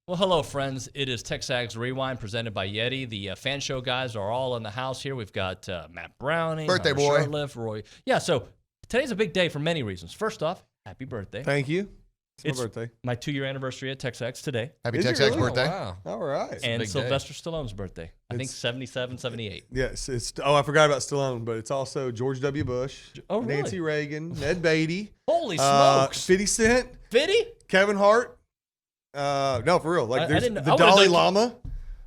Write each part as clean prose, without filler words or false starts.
Well, hello, friends. It is TexAgs Rewind presented by Yeti. The fan show guys are all in the house here. We've got Matt Browning, birthday boy, Shirtlift, Roy. Yeah, so today's a big day for many reasons. First off, happy birthday. Thank you. It's my birthday. My 2-year anniversary at TexAgs today. Happy TexAgs really? birthday. Oh, wow. All right. And Sylvester Stallone's birthday. I think 77, 78. Yes. I forgot about Stallone, but it's also George W. Bush, Oh, really? Nancy Reagan, Ned Beatty, Holy smokes. 50 Cent, 50? Kevin Hart. No, for real. Like, I there's didn't know. the I would've Dalai done- Lama.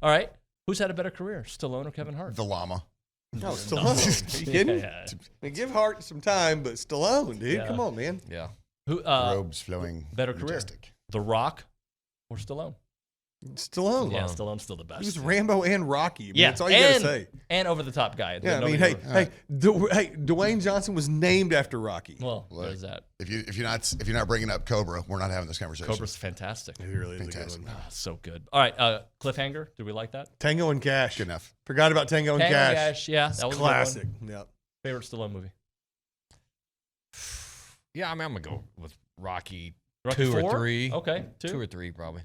All right. Who's had a better career, Stallone or Kevin Hart? The llama. No, Stallone. Are you kidding? Yeah. I mean, give Hart some time, but Stallone, dude. Yeah. Come on, man. Yeah. Who? Robes flowing. Better career. Majestic. The Rock or Stallone? Stallone. Yeah, Stallone's still the best. He was Rambo and Rocky. I mean, Yeah, that's all you got to and, say. and over the top guy. Yeah, I mean, Nobody hey, Dwayne Johnson was named after Rocky. Well, Look, there's that. If you're not bringing up Cobra, we're not having this conversation. Cobra's fantastic. He really is a Fantastic. good one. Ah, so good. All right, cliffhanger. Did we like that? Tango and Cash. Good enough. Forgot about Tango and Cash. Yeah, It's that was classic. A good one. Yep. Favorite Stallone movie? Yeah, I mean, I'm going to go with Rocky, Rocky 2 4? or 3. Okay, 2 or 3, probably.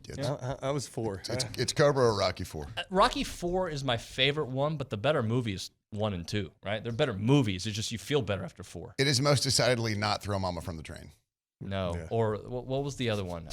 I was 4. It's Cobra or Rocky 4. Rocky 4 is my favorite one, but the better movie is 1 and 2, right? They're better movies. It's just you feel better after 4. It is most decidedly not Throw Mama from the Train. No. Yeah. Or what was the other one?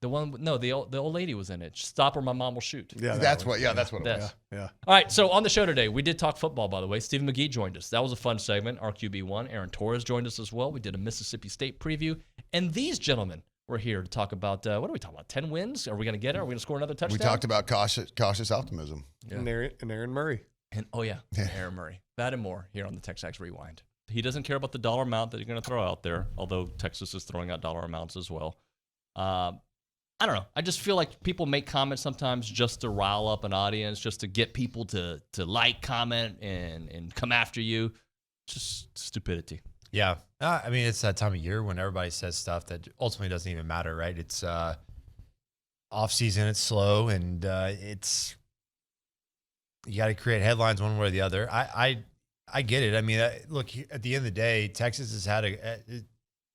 The old lady was in it. Stop or My Mom Will Shoot. Yeah, That's what it was. That's- Yeah. All right, so on the show today, we did talk football, by the way. Stephen McGee joined us. That was a fun segment. RQB1. Aaron Torres joined us as well. We did a Mississippi State preview. And these gentlemen were here to talk about, what are we talking about, 10 wins? Are we going to get it? Are we going to score another touchdown? We talked about cautious optimism. Yeah. And Aaron Murray. And, Aaron Murray. That and more here on the TexAgs Rewind. He doesn't care about the dollar amount that you're going to throw out there, although Texas is throwing out dollar amounts as well. I don't know. I just feel like people make comments sometimes just to rile up an audience, just to get people to like, comment, and come after you. Just stupidity. Yeah. I mean, it's that time of year when everybody says stuff that ultimately doesn't even matter, right? It's off season, it's slow, and it's you got to create headlines one way or the other. I get it. I mean, look, at the end of the day, Texas has had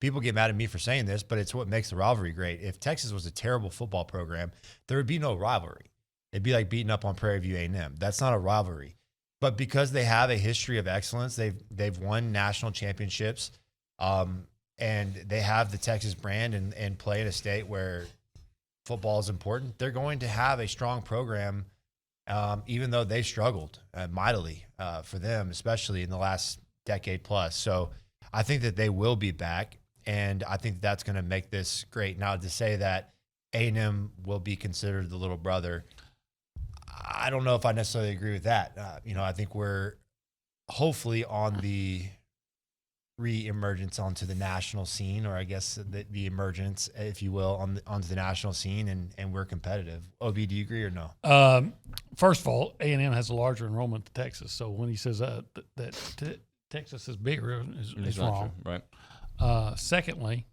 people get mad at me for saying this, but it's what makes the rivalry great. If Texas was a terrible football program, there would be no rivalry. It'd be like beating up on Prairie View A&M. That's not a rivalry. But because they have a history of excellence, they've won national championships, and they have the Texas brand and play in a state where football is important. They're going to have a strong program, even though they've struggled mightily for them, especially in the last decade plus. So I think that they will be back, and I think that's going to make this great. Now, to say that A&M will be considered the little brother, I don't know if I necessarily agree with that. I think we're hopefully on the re-emergence onto the national scene, or I guess the emergence, if you will, onto the national scene, and we're competitive. OB, do you agree or no? First of all, A&M has a larger enrollment than Texas, so when he says that Texas is bigger, is wrong. True, right? Secondly,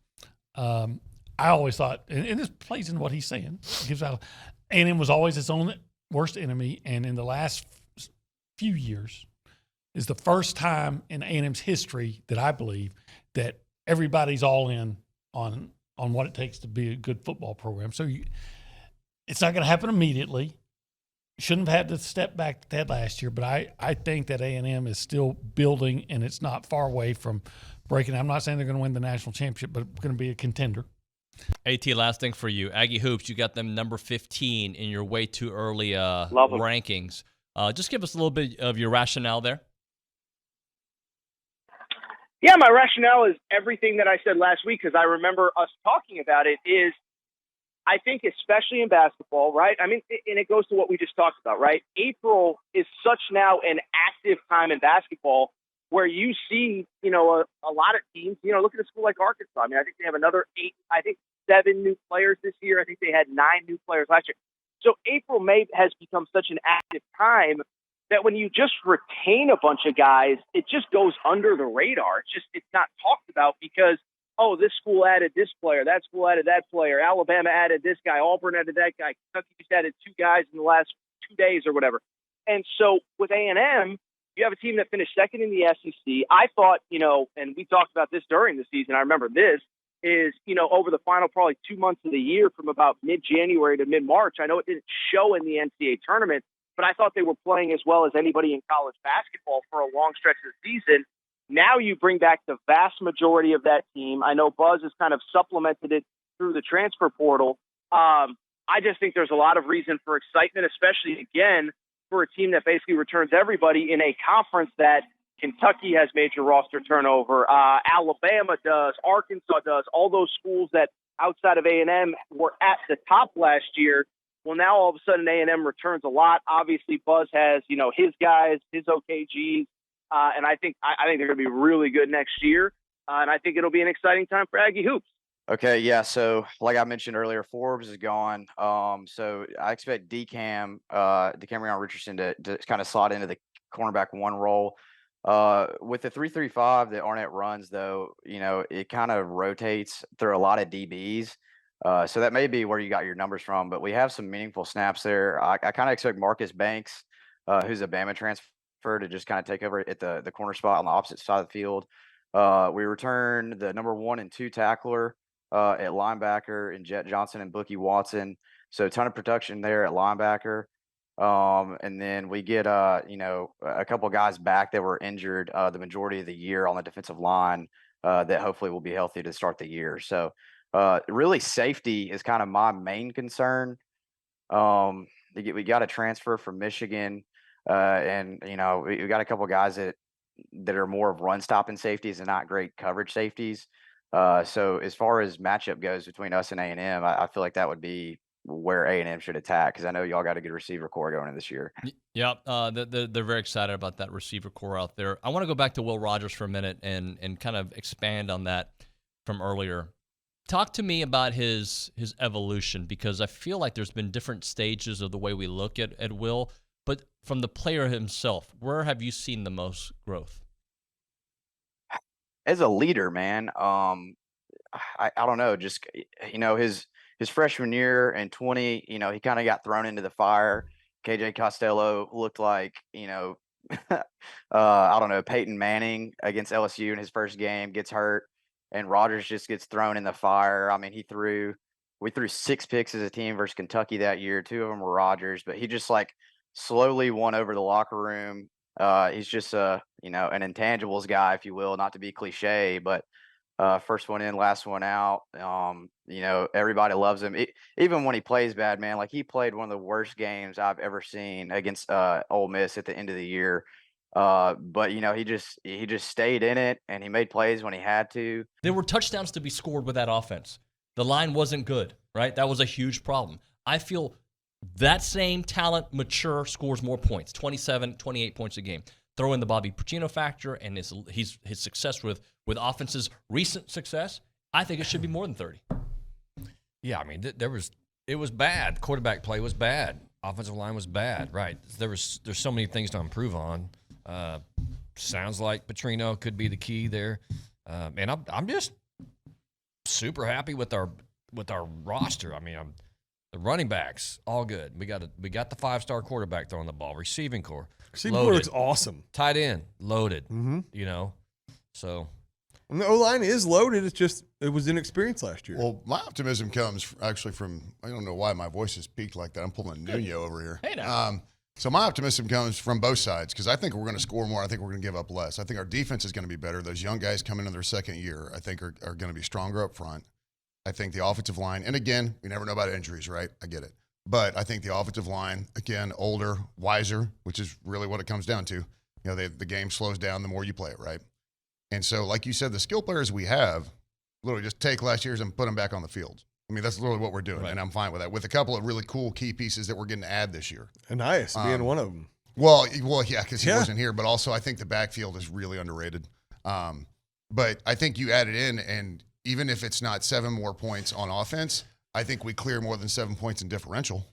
I always thought, and this plays into what he's saying, gives out A&M was always its own worst enemy, and in the last few years is the first time in A&M's history that I believe that everybody's all in on what it takes to be a good football program. So it's not going to happen immediately. Shouldn't have had to step back that last year, but I think that A&M is still building, and it's not far away from breaking. I'm not saying they're going to win the national championship, but going to be a contender. AT, last thing for you. Aggie Hoops, you got them number 15 in your way too early rankings. Just give us a little bit of your rationale there. Yeah, my rationale is everything that I said last week, because I remember us talking about it, is I think especially in basketball, right? I mean, and it goes to what we just talked about, right? April is such now an active time in basketball where you see, a lot of teams, look at a school like Arkansas. I mean, I think they have another 7 new players this year. I think they had 9 new players last year. So April, May has become such an active time that when you just retain a bunch of guys, it just goes under the radar. It's not talked about because, this school added this player, that school added that player, Alabama added this guy, Auburn added that guy, Kentucky just added 2 guys in the last 2 days or whatever. And so with A&M, you have a team that finished second in the SEC. I thought, and we talked about this during the season, I remember this, is, over the final probably 2 months of the year from about mid-January to mid-March, I know it didn't show in the NCAA tournament, but I thought they were playing as well as anybody in college basketball for a long stretch of the season. Now you bring back the vast majority of that team. I know Buzz has kind of supplemented it through the transfer portal. I just think there's a lot of reason for excitement, especially, again, for a team that basically returns everybody in a conference that Kentucky has major roster turnover. Alabama does. Arkansas does. All those schools that outside of A&M were at the top last year. Well, now all of a sudden A&M returns a lot. Obviously, Buzz has, his guys, his OKGs, and I think they're going to be really good next year. And I think it'll be an exciting time for Aggie hoops. Okay, yeah. So, like I mentioned earlier, Forbes is gone. So I expect Decamerion Richardson to kind of slot into the cornerback one role. With the 3-3-5 that Arnett runs, though, it kind of rotates through a lot of DBs. So that may be where you got your numbers from, but we have some meaningful snaps there. I kind of expect Marcus Banks, who's a Bama transfer, to just kind of take over at the corner spot on the opposite side of the field. We return the number 1 and 2 tackler at linebacker in Jet Johnson and Bookie Watson. So a ton of production there at linebacker. And then we get, a couple of guys back that were injured the majority of the year on the defensive line that hopefully will be healthy to start the year. So really safety is kind of my main concern. We got a transfer from Michigan and, we got a couple of guys that are more of run stopping safeties and not great coverage safeties. So as far as matchup goes between us and A&M, I feel like that would be where A&M should attack, because I know y'all got a good receiver core going in this year. Yeah, they're very excited about that receiver core out there. I want to go back to Will Rogers for a minute and kind of expand on that from earlier. Talk to me about his evolution, because I feel like there's been different stages of the way we look at Will, but from the player himself, where have you seen the most growth? As a leader, man, I don't know, just, his freshman year in 20, he kind of got thrown into the fire. KJ Costello looked like, I don't know, Peyton Manning against LSU in his first game, gets hurt, and Rogers just gets thrown in the fire. I mean, we threw 6 picks as a team versus Kentucky that year. 2 of them were Rogers, but he just slowly won over the locker room. He's just an intangibles guy, if you will, not to be cliche, but first one in, last one out. Everybody loves him. Even when he plays bad, man, he played one of the worst games I've ever seen against Ole Miss at the end of the year. But he just stayed in it, and he made plays when he had to. There were touchdowns to be scored with that offense. The line wasn't good, right? That was a huge problem. I feel that same talent, mature, scores more points, 27, 28 points a game. Throw in the Bobby Pacino factor and his success with offenses, recent success, I think it should be more than 30. Yeah, I mean, it was bad. Quarterback play was bad. Offensive line was bad. Right. There's so many things to improve on. Sounds like Petrino could be the key there. And I'm just super happy with our roster. I mean, the running backs all good. We got the 5-star quarterback throwing the ball. Receiving core. Receiving core looks awesome. Tight end loaded. Mm-hmm. So. And the O-line is loaded. It's just it was inexperienced last year. Well, my optimism comes actually from, I don't know why my voice is peaked like that. I'm pulling Nuno over here. Hey now. So my optimism comes from both sides, because I think we're going to score more. I think we're going to give up less. I think our defense is going to be better. Those young guys coming in their second year, I think, are going to be stronger up front. I think the offensive line, and again, we never know about injuries, right? I get it. But I think the offensive line, again, older, wiser, which is really what it comes down to. The game slows down the more you play it, right? And so, like you said, the skill players we have, literally just take last year's and put them back on the field. I mean, that's literally what we're doing, right. And I'm fine with that. With a couple of really cool key pieces that we're getting to add this year. Anais being one of them. Well, yeah, because he wasn't here. But also, I think the backfield is really underrated. But I think you add it in, and even if it's not 7 more points on offense, I think we clear more than 7 points in differential.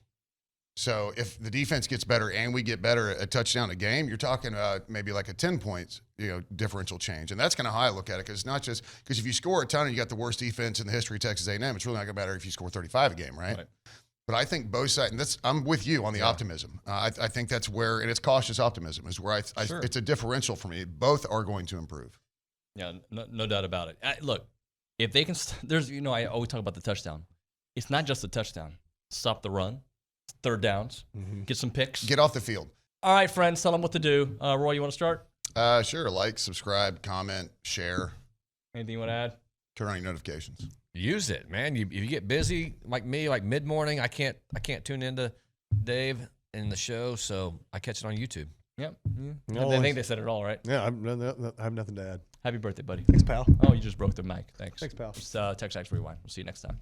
So if the defense gets better and we get better at a touchdown a game, you're talking about maybe like a 10 points, differential change. And that's kind of how I look at it, because it's not just – because if you score a ton and you got the worst defense in the history of Texas A&M, it's really not going to matter if you score 35 a game, right? But I think both sides – and I'm with you on the optimism. I think that's where – and it's cautious optimism is where it's a differential for me. Both are going to improve. Yeah, no doubt about it. Look, if they can, there's, I always talk about the touchdown. It's not just the touchdown. Stop the run, third downs, get some picks. Get off the field. All right, friends, tell them what to do. Roy, you want to start? Sure. Like, subscribe, comment, share. Anything you want to add? Turn on your notifications. Use it, man. If you get busy like me, like mid morning, I can't tune into Dave and the show, so I catch it on YouTube. Yep. No, I think they said it all right. Yeah, I have nothing to add. Happy birthday, buddy. Thanks, pal. Oh, you just broke the mic. Thanks. Thanks, pal. It's TexAgs Rewind. We'll see you next time.